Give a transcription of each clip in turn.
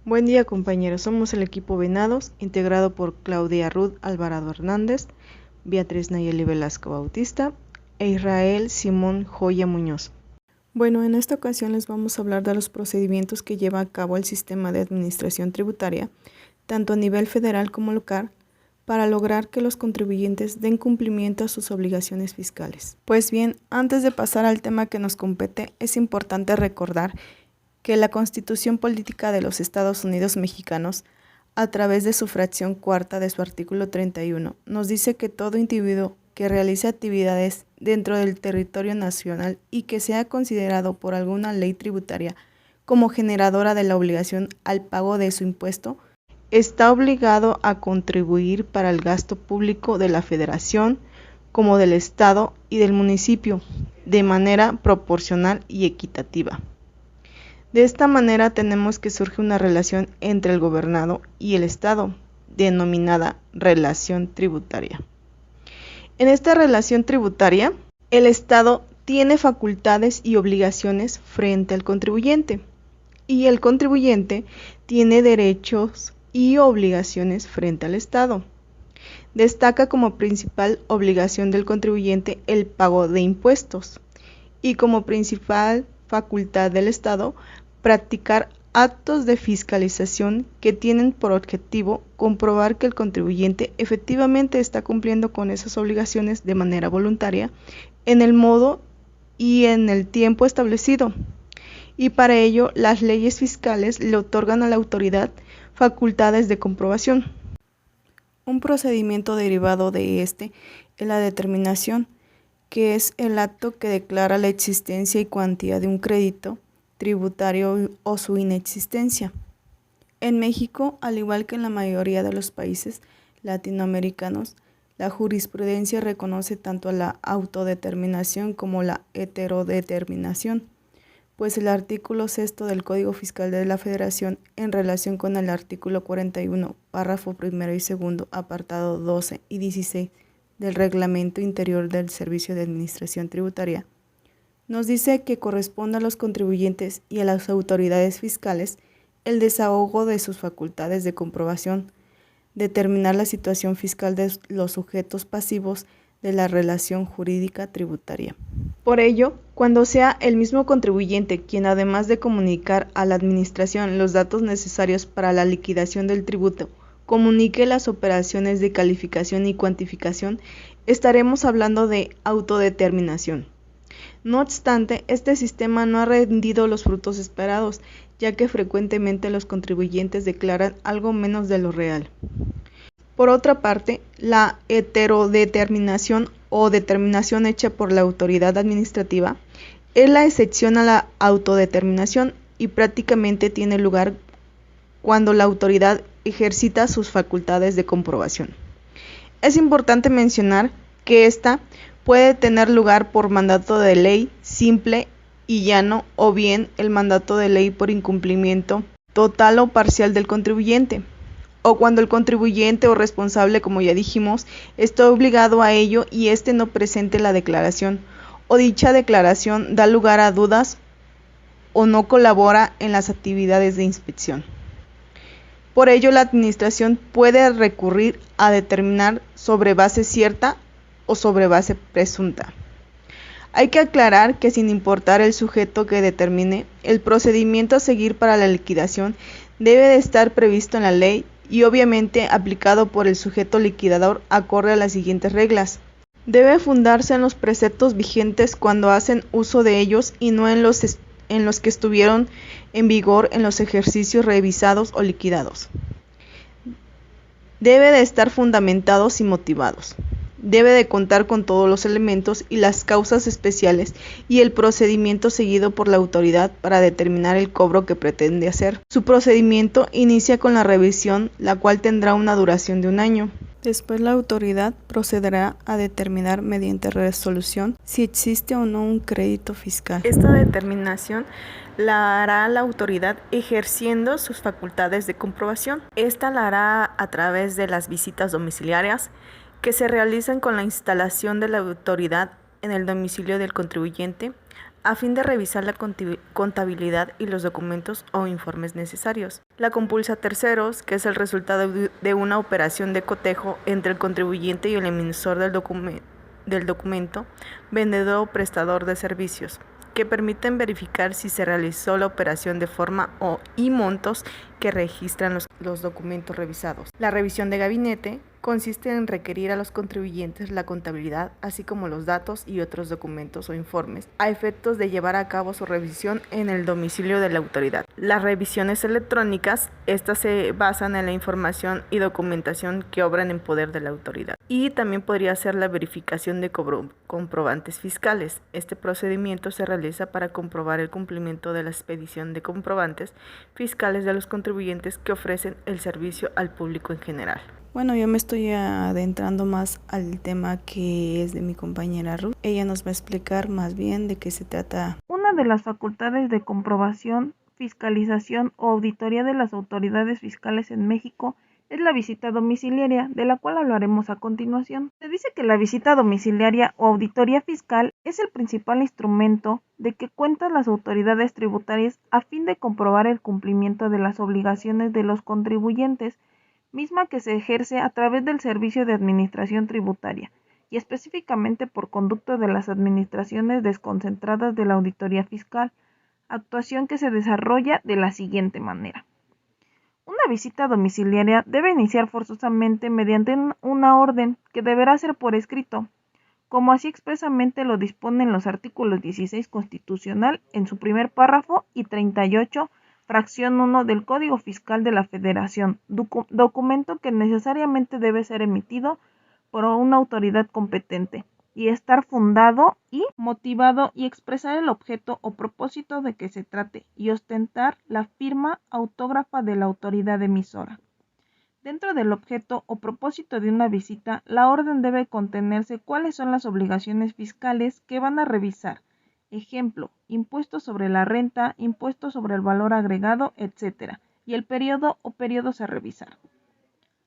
Buen día, compañeros. Somos el equipo Venados, integrado por Claudia Ruth Alvarado Hernández, Beatriz Nayeli Velasco Bautista e Israel Simón Joya Muñoz. Bueno, en esta ocasión les vamos a hablar de los procedimientos que lleva a cabo el sistema de administración tributaria, tanto a nivel federal como local, para lograr que los contribuyentes den cumplimiento a sus obligaciones fiscales. Pues bien, antes de pasar al tema que nos compete, es importante recordar que la Constitución Política de los Estados Unidos Mexicanos, a través de su fracción cuarta de su artículo 31, nos dice que todo individuo que realice actividades dentro del territorio nacional y que sea considerado por alguna ley tributaria como generadora de la obligación al pago de su impuesto, está obligado a contribuir para el gasto público de la Federación, como del Estado y del municipio, de manera proporcional y equitativa. De esta manera tenemos que surge una relación entre el gobernado y el Estado, denominada relación tributaria. En esta relación tributaria, el Estado tiene facultades y obligaciones frente al contribuyente, y el contribuyente tiene derechos y obligaciones frente al Estado. Destaca como principal obligación del contribuyente el pago de impuestos, y como principal facultad del Estado practicar actos de fiscalización que tienen por objetivo comprobar que el contribuyente efectivamente está cumpliendo con esas obligaciones de manera voluntaria, en el modo y en el tiempo establecido. Y para ello, las leyes fiscales le otorgan a la autoridad facultades de comprobación. Un procedimiento derivado de este es la determinación, que es el acto que declara la existencia y cuantía de un crédito tributario o su inexistencia. En México, al igual que en la mayoría de los países latinoamericanos, la jurisprudencia reconoce tanto la autodeterminación como la heterodeterminación, pues el artículo 6 del Código Fiscal de la Federación, en relación con el artículo 41, párrafo primero y segundo, apartado 12 y 16 del Reglamento Interior del Servicio de Administración Tributaria, nos dice que corresponde a los contribuyentes y a las autoridades fiscales el desahogo de sus facultades de comprobación, determinar la situación fiscal de los sujetos pasivos de la relación jurídica tributaria. Por ello, cuando sea el mismo contribuyente quien, además de comunicar a la administración los datos necesarios para la liquidación del tributo, comunique las operaciones de calificación y cuantificación, estaremos hablando de autodeterminación. No obstante, este sistema no ha rendido los frutos esperados, ya que frecuentemente los contribuyentes declaran algo menos de lo real. Por otra parte, la heterodeterminación o determinación hecha por la autoridad administrativa es la excepción a la autodeterminación y prácticamente tiene lugar cuando la autoridad ejercita sus facultades de comprobación. Es importante mencionar que esta puede tener lugar por mandato de ley simple y llano, o bien el mandato de ley por incumplimiento total o parcial del contribuyente, o cuando el contribuyente o responsable, como ya dijimos, está obligado a ello y éste no presente la declaración, o dicha declaración da lugar a dudas o no colabora en las actividades de inspección. Por ello, la administración puede recurrir a determinar sobre base cierta o sobre base presunta. Hay que aclarar que, sin importar el sujeto que determine, el procedimiento a seguir para la liquidación debe de estar previsto en la ley y obviamente aplicado por el sujeto liquidador acorde a las siguientes reglas. Debe fundarse en los preceptos vigentes cuando hacen uso de ellos y no en los que estuvieron en vigor en los ejercicios revisados o liquidados. Debe de estar fundamentados y motivados. Debe de contar con todos los elementos y las causas especiales y el procedimiento seguido por la autoridad para determinar el cobro que pretende hacer. Su procedimiento inicia con la revisión, la cual tendrá una duración de 1 año. Después la autoridad procederá a determinar mediante resolución si existe o no un crédito fiscal. Esta determinación la hará la autoridad ejerciendo sus facultades de comprobación. Esta la hará a través de las visitas domiciliarias que se realizan con la instalación de la autoridad en el domicilio del contribuyente, a fin de revisar la contabilidad y los documentos o informes necesarios. La compulsa a terceros, que es el resultado de una operación de cotejo entre el contribuyente y el emisor del documento, vendedor o prestador de servicios, que permiten verificar si se realizó la operación de forma y montos que registran los documentos revisados. La revisión de gabinete consiste en requerir a los contribuyentes la contabilidad, así como los datos y otros documentos o informes, a efectos de llevar a cabo su revisión en el domicilio de la autoridad. Las revisiones electrónicas, estas se basan en la información y documentación que obran en poder de la autoridad. Y también podría ser la verificación de comprobantes fiscales. Este procedimiento se realiza para comprobar el cumplimiento de la expedición de comprobantes fiscales de los contribuyentes que ofrecen el servicio al público en general. Bueno, yo me estoy adentrando más al tema que es de mi compañera Ruth. Ella nos va a explicar más bien de qué se trata. Una de las facultades de comprobación, fiscalización o auditoría de las autoridades fiscales en México es la visita domiciliaria, de la cual hablaremos a continuación. Se dice que la visita domiciliaria o auditoría fiscal es el principal instrumento de que cuentan las autoridades tributarias a fin de comprobar el cumplimiento de las obligaciones de los contribuyentes, misma que se ejerce a través del Servicio de Administración Tributaria y específicamente por conducto de las administraciones desconcentradas de la auditoría fiscal, actuación que se desarrolla de la siguiente manera. Una visita domiciliaria debe iniciar forzosamente mediante una orden que deberá ser por escrito, como así expresamente lo disponen los artículos 16 constitucional en su primer párrafo y 38 fracción 1 del Código Fiscal de la Federación, documento que necesariamente debe ser emitido por una autoridad competente y estar fundado y motivado y expresar el objeto o propósito de que se trate y ostentar la firma autógrafa de la autoridad emisora. Dentro del objeto o propósito de una visita, la orden debe contenerse cuáles son las obligaciones fiscales que van a revisar. Ejemplo, impuestos sobre la renta, impuestos sobre el valor agregado, etc. y el periodo o periodos a revisar.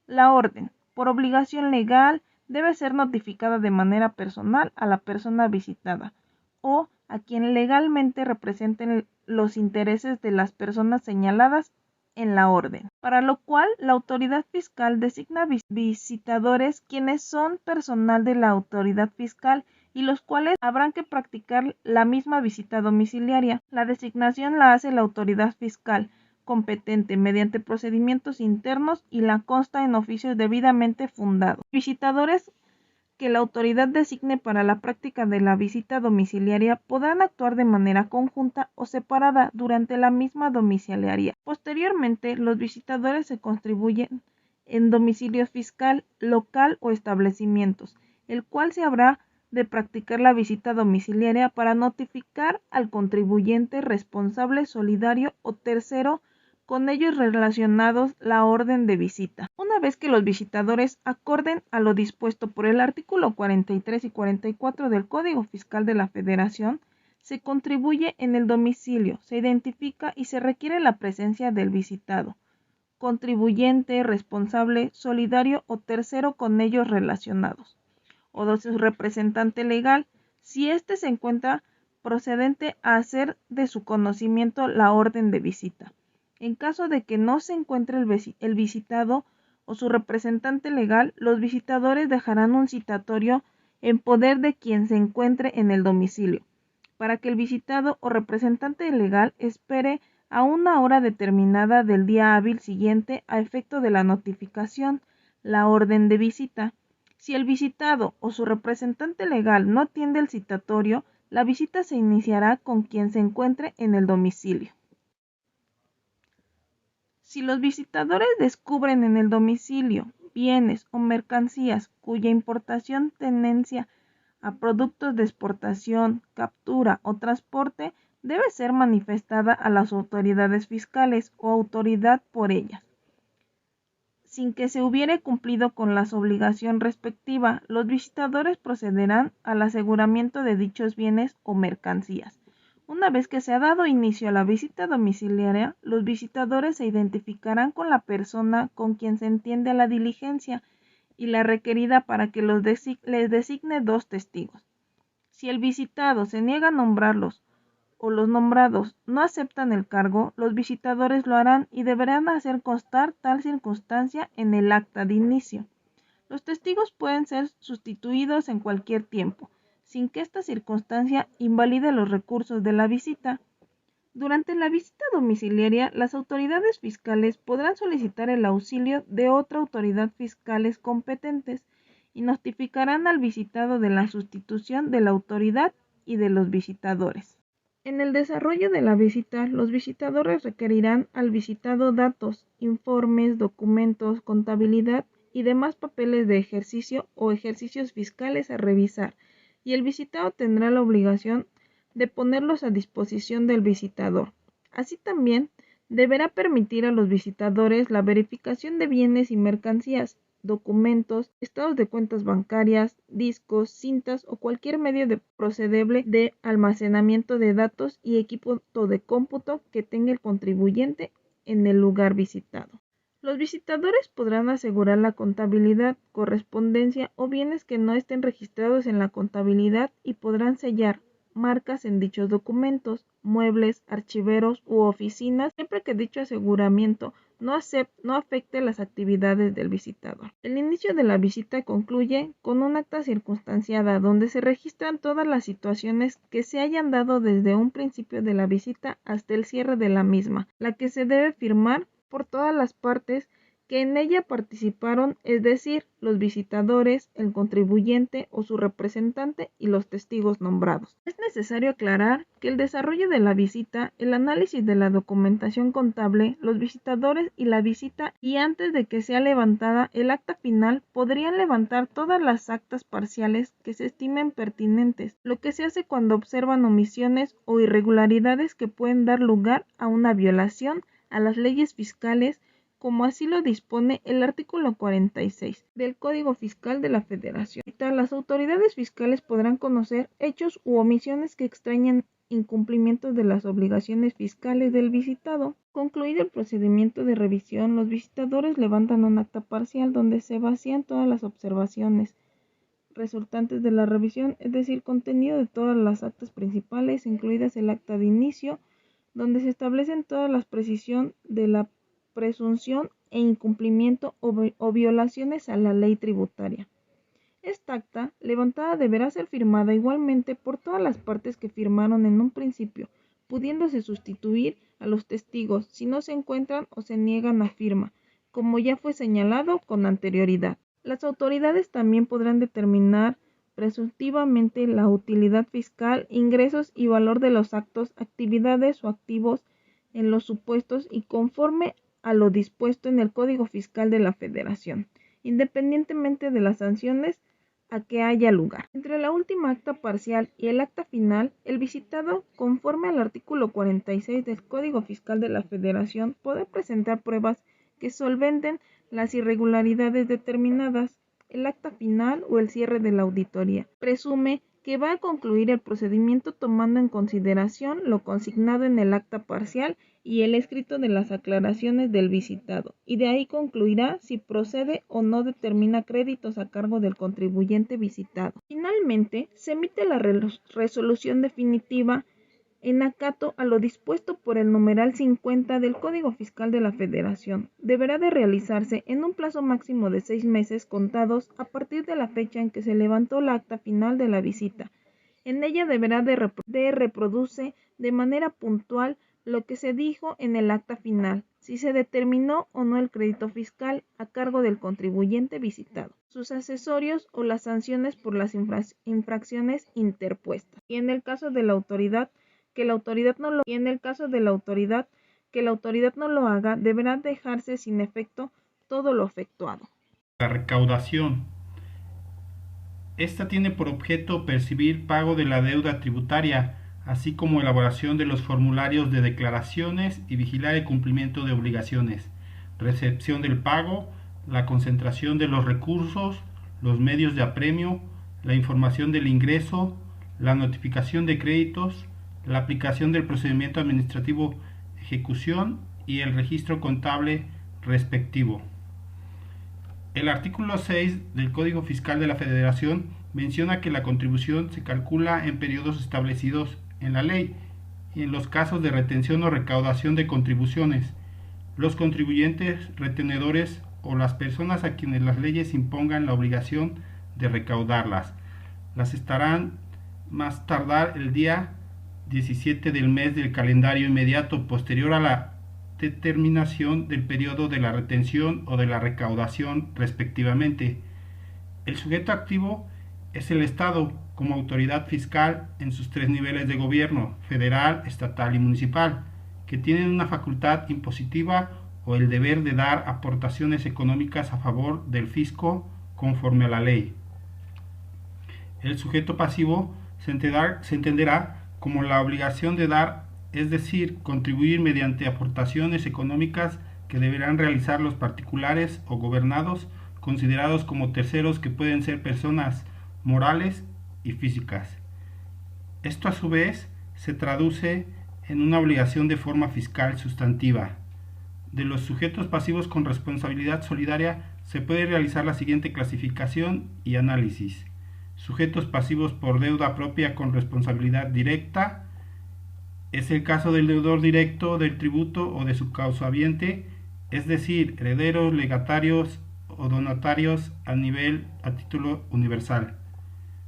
La orden, por obligación legal, debe ser notificada de manera personal a la persona visitada o a quien legalmente representen los intereses de las personas señaladas en la orden, para lo cual la autoridad fiscal designa visitadores quienes son personal de la autoridad fiscal y los cuales habrán que practicar la misma visita domiciliaria. La designación la hace la autoridad fiscal competente mediante procedimientos internos y la consta en oficios debidamente fundados. Visitadores que la autoridad designe para la práctica de la visita domiciliaria podrán actuar de manera conjunta o separada durante la misma domiciliaria. Posteriormente, los visitadores se constituyen en domicilio fiscal, local o establecimientos, el cual se habrá de practicar la visita domiciliaria para notificar al contribuyente responsable, solidario o tercero con ellos relacionados la orden de visita. Una vez que los visitadores acorden a lo dispuesto por el artículo 43 y 44 del Código Fiscal de la Federación, se contribuye en el domicilio, se identifica y se requiere la presencia del visitado, contribuyente, responsable, solidario o tercero con ellos relacionados, o de su representante legal, si éste se encuentra procedente a hacer de su conocimiento la orden de visita. En caso de que no se encuentre el visitado o su representante legal, los visitadores dejarán un citatorio en poder de quien se encuentre en el domicilio, para que el visitado o representante legal espere a una hora determinada del día hábil siguiente a efecto de la notificación, la orden de visita. Si el visitado o su representante legal no atiende el citatorio, la visita se iniciará con quien se encuentre en el domicilio. Si los visitadores descubren en el domicilio bienes o mercancías cuya importación, tenencia a productos de exportación, captura o transporte debe ser manifestada a las autoridades fiscales o autoridad por ellas, sin que se hubiere cumplido con la obligación respectiva, los visitadores procederán al aseguramiento de dichos bienes o mercancías. Una vez que se ha dado inicio a la visita domiciliaria, los visitadores se identificarán con la persona con quien se entiende la diligencia y la requerida para que les designe 2 testigos. Si el visitado se niega a nombrarlos o los nombrados no aceptan el cargo, los visitadores lo harán y deberán hacer constar tal circunstancia en el acta de inicio. Los testigos pueden ser sustituidos en cualquier tiempo, sin que esta circunstancia invalide los recursos de la visita. Durante la visita domiciliaria, las autoridades fiscales podrán solicitar el auxilio de otra autoridad fiscales competentes y notificarán al visitado de la sustitución de la autoridad y de los visitadores. En el desarrollo de la visita, los visitadores requerirán al visitado datos, informes, documentos, contabilidad y demás papeles de ejercicio o ejercicios fiscales a revisar, y el visitado tendrá la obligación de ponerlos a disposición del visitador. Así también, deberá permitir a los visitadores la verificación de bienes y mercancías, documentos, estados de cuentas bancarias, discos, cintas o cualquier medio procedible de almacenamiento de datos y equipo de cómputo que tenga el contribuyente en el lugar visitado. Los visitadores podrán asegurar la contabilidad, correspondencia o bienes que no estén registrados en la contabilidad y podrán sellar marcas en dichos documentos, muebles, archiveros u oficinas, siempre que dicho aseguramiento no afecte las actividades del visitador. El inicio de la visita concluye con un acta circunstanciada donde se registran todas las situaciones que se hayan dado desde un principio de la visita hasta el cierre de la misma, la que se debe firmar por todas las partes que en ella participaron, es decir, los visitadores, el contribuyente o su representante y los testigos nombrados. Es necesario aclarar que el desarrollo de la visita, el análisis de la documentación contable, los visitadores y la visita, y antes de que sea levantada el acta final, podrían levantar todas las actas parciales que se estimen pertinentes, lo que se hace cuando observan omisiones o irregularidades que pueden dar lugar a una violación a las leyes fiscales, como así lo dispone el artículo 46 del Código Fiscal de la Federación. Las autoridades fiscales podrán conocer hechos u omisiones que extrañen incumplimientos de las obligaciones fiscales del visitado. Concluido el procedimiento de revisión, los visitadores levantan un acta parcial donde se vacían todas las observaciones resultantes de la revisión, es decir, contenido de todas las actas principales, incluidas el acta de inicio, donde se establecen todas las precisiones de la presunción e incumplimiento o violaciones a la ley tributaria. Esta acta levantada deberá ser firmada igualmente por todas las partes que firmaron en un principio, pudiéndose sustituir a los testigos si no se encuentran o se niegan a firma, como ya fue señalado con anterioridad. Las autoridades también podrán determinar presuntivamente la utilidad fiscal, ingresos y valor de los actos, actividades o activos en los supuestos y conforme a lo dispuesto en el Código Fiscal de la Federación, independientemente de las sanciones a que haya lugar. Entre la última acta parcial y el acta final, el visitado, conforme al artículo 46 del Código Fiscal de la Federación, podrá presentar pruebas que solventen las irregularidades determinadas. El acta final o el cierre de la auditoría presume que va a concluir el procedimiento tomando en consideración lo consignado en el acta parcial y el escrito de las aclaraciones del visitado, y de ahí concluirá si procede o no determina créditos a cargo del contribuyente visitado. Finalmente, se emite la resolución definitiva en acato a lo dispuesto por el numeral 50 del Código Fiscal de la Federación. Deberá de realizarse en un plazo máximo de 6 meses contados a partir de la fecha en que se levantó la acta final de la visita. En ella deberá de reproducirse de manera puntual lo que se dijo en el acta final, si se determinó o no el crédito fiscal a cargo del contribuyente visitado, sus accesorios o las sanciones por las infracciones interpuestas. Y en el caso de la autoridad que la autoridad no lo haga, deberá dejarse sin efecto todo lo efectuado. La recaudación. Esta tiene por objeto percibir pago de la deuda tributaria, así como elaboración de los formularios de declaraciones y vigilar el cumplimiento de obligaciones, recepción del pago, la concentración de los recursos, los medios de apremio, la información del ingreso, la notificación de créditos, la aplicación del procedimiento administrativo ejecución y el registro contable respectivo. El artículo 6 del Código Fiscal de la Federación menciona que la contribución se calcula en periodos establecidos en la ley y en los casos de retención o recaudación de contribuciones. Los contribuyentes, retenedores o las personas a quienes las leyes impongan la obligación de recaudarlas. Las estarán más tardar el día 17 del mes del calendario inmediato posterior a la determinación del periodo de la retención o de la recaudación respectivamente. El sujeto activo es el Estado como autoridad fiscal en sus tres niveles de gobierno, federal, estatal y municipal, que tienen una facultad impositiva o el deber de dar aportaciones económicas a favor del fisco conforme a la ley. El sujeto pasivo se entenderá como la obligación de dar, es decir, contribuir mediante aportaciones económicas que deberán realizar los particulares o gobernados considerados como terceros, que pueden ser personas morales y físicas. Esto a su vez se traduce en una obligación de forma fiscal sustantiva. De los sujetos pasivos con responsabilidad solidaria se puede realizar la siguiente clasificación y análisis. Sujetos pasivos por deuda propia con responsabilidad directa. Es el caso del deudor directo del tributo o de su causahabiente, es decir, herederos, legatarios o donatarios a título universal.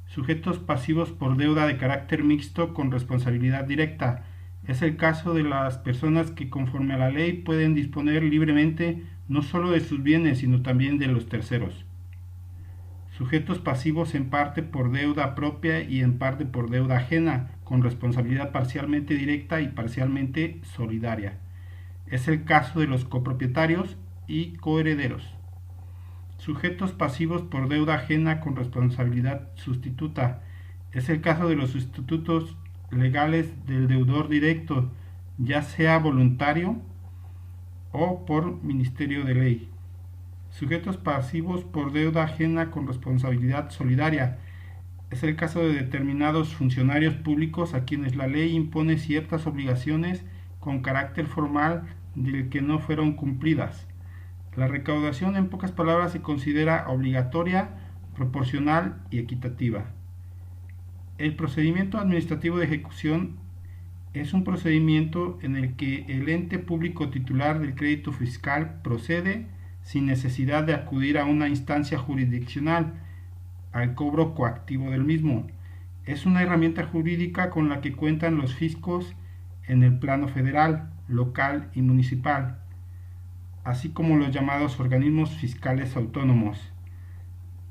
Sujetos pasivos por deuda de carácter mixto con responsabilidad directa. Es el caso de las personas que conforme a la ley pueden disponer libremente no solo de sus bienes, sino también de los terceros. Sujetos pasivos en parte por deuda propia y en parte por deuda ajena, con responsabilidad parcialmente directa y parcialmente solidaria. Es el caso de los copropietarios y coherederos. Sujetos pasivos por deuda ajena con responsabilidad sustituta. Es el caso de los sustitutos legales del deudor directo, ya sea voluntario o por ministerio de ley. Sujetos pasivos por deuda ajena con responsabilidad solidaria. Es el caso de determinados funcionarios públicos a quienes la ley impone ciertas obligaciones con carácter formal del que no fueron cumplidas. La recaudación, en pocas palabras, se considera obligatoria, proporcional y equitativa. El procedimiento administrativo de ejecución es un procedimiento en el que el ente público titular del crédito fiscal procede, sin necesidad de acudir a una instancia jurisdiccional, al cobro coactivo del mismo. Es una herramienta jurídica con la que cuentan los fiscos en el plano federal, local y municipal, así como los llamados organismos fiscales autónomos.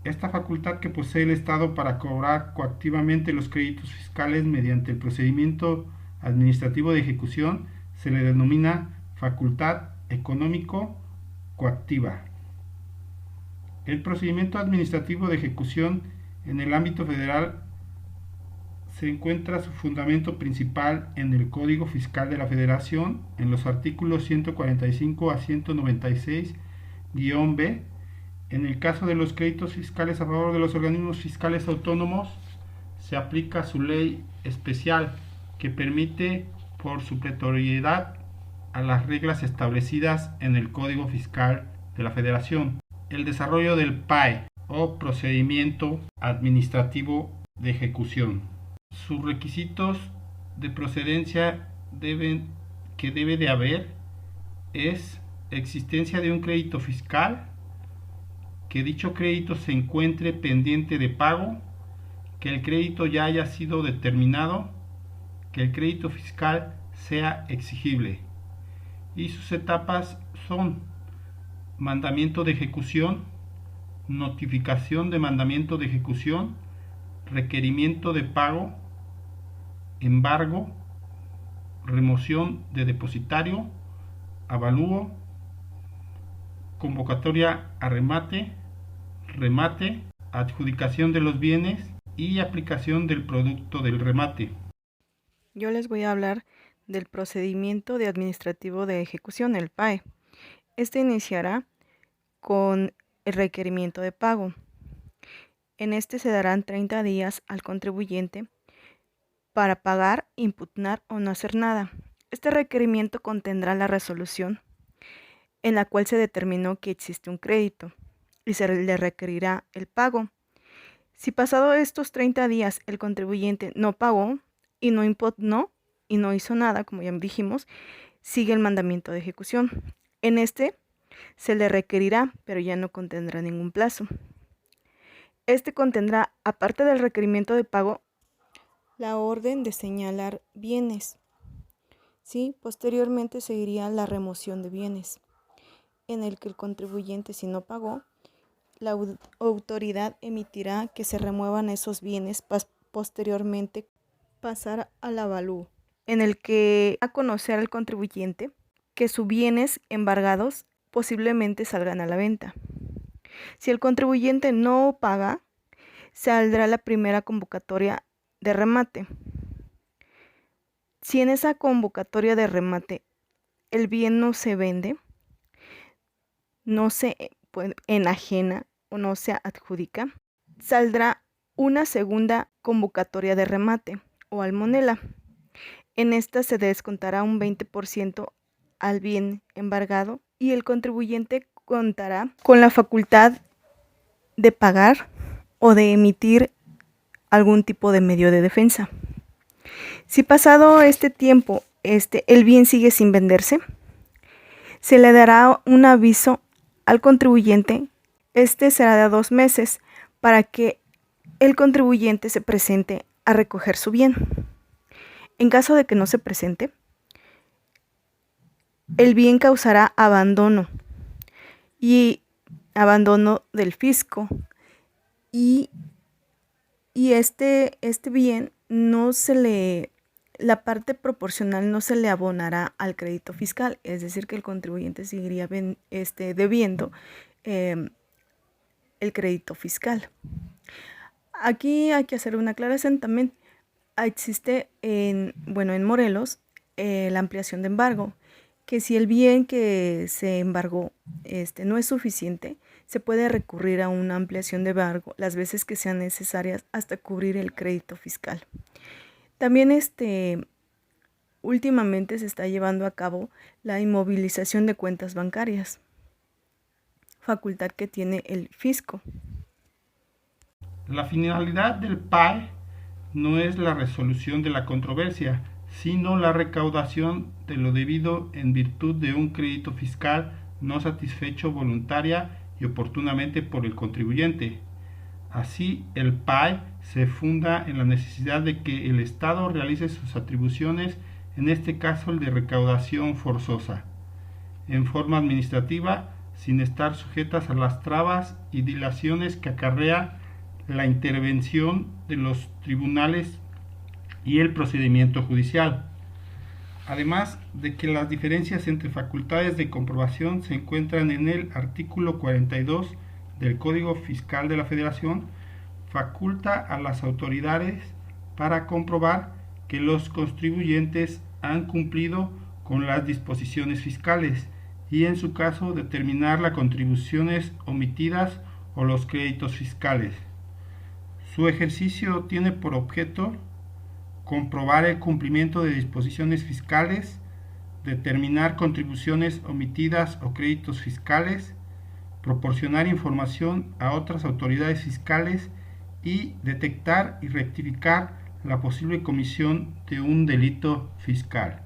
Esta facultad que posee el Estado para cobrar coactivamente los créditos fiscales mediante el procedimiento administrativo de ejecución se le denomina facultad económico coactiva. El procedimiento administrativo de ejecución en el ámbito federal se encuentra su fundamento principal en el Código Fiscal de la Federación, en los artículos 145 a 196-B. En el caso de los créditos fiscales a favor de los organismos fiscales autónomos, se aplica su ley especial que permite por supletoriedad a las reglas establecidas en el Código Fiscal de la Federación. El desarrollo del PAE o Procedimiento Administrativo de Ejecución. Sus requisitos de procedencia que debe de haber es existencia de un crédito fiscal, que dicho crédito se encuentre pendiente de pago, que el crédito ya haya sido determinado, que el crédito fiscal sea exigible. Y sus etapas son mandamiento de ejecución, notificación de mandamiento de ejecución, requerimiento de pago, embargo, remoción de depositario, avalúo, convocatoria a remate, adjudicación de los bienes y aplicación del producto del remate. Yo les voy a hablar del procedimiento de administrativo de ejecución, el PAE. Este iniciará con el requerimiento de pago. En este se darán 30 días al contribuyente para pagar, impugnar o no hacer nada. Este requerimiento contendrá la resolución en la cual se determinó que existe un crédito y se le requerirá el pago. Si pasado estos 30 días el contribuyente no pagó y no impugnó, y no hizo nada, como ya dijimos, sigue el mandamiento de ejecución. En este se le requerirá, pero ya no contendrá ningún plazo. Este contendrá, aparte del requerimiento de pago, la orden de señalar bienes. ¿Sí? Posteriormente seguiría la remoción de bienes, en el que el contribuyente, si no pagó, la autoridad emitirá que se remuevan esos bienes posteriormente pasar al avalúo, en el que a conocer al contribuyente que sus bienes embargados posiblemente salgan a la venta. Si el contribuyente no paga, saldrá la primera convocatoria de remate. Si en esa convocatoria de remate el bien no se vende, no se enajena o no se adjudica, saldrá una segunda convocatoria de remate o almonela. En esta se descontará un 20% al bien embargado y el contribuyente contará con la facultad de pagar o de emitir algún tipo de medio de defensa. Si pasado este tiempo el bien sigue sin venderse, se le dará un aviso al contribuyente. Este será de 2 meses para que el contribuyente se presente a recoger su bien. En caso de que no se presente, el bien causará abandono del fisco y este bien la parte proporcional no se le abonará al crédito fiscal, es decir, que el contribuyente seguiría debiendo el crédito fiscal. Aquí hay que hacer una aclaración también. Existe en Morelos la ampliación de embargo, que si el bien que se embargó no es suficiente, se puede recurrir a una ampliación de embargo las veces que sean necesarias hasta cubrir el crédito fiscal. También últimamente se está llevando a cabo la inmovilización de cuentas bancarias, facultad que tiene el fisco. La finalidad del PAE no es la resolución de la controversia, sino la recaudación de lo debido en virtud de un crédito fiscal no satisfecho voluntaria y oportunamente por el contribuyente. Así, el PAE se funda en la necesidad de que el Estado realice sus atribuciones, en este caso el de recaudación forzosa, en forma administrativa, sin estar sujetas a las trabas y dilaciones que acarrea la intervención de los tribunales y el procedimiento judicial. Además de que las diferencias entre facultades de comprobación se encuentran en el artículo 42 del Código Fiscal de la Federación, faculta a las autoridades para comprobar que los contribuyentes han cumplido con las disposiciones fiscales y, en su caso, determinar las contribuciones omitidas o los créditos fiscales. Su ejercicio tiene por objeto comprobar el cumplimiento de disposiciones fiscales, determinar contribuciones omitidas o créditos fiscales, proporcionar información a otras autoridades fiscales y detectar y rectificar la posible comisión de un delito fiscal.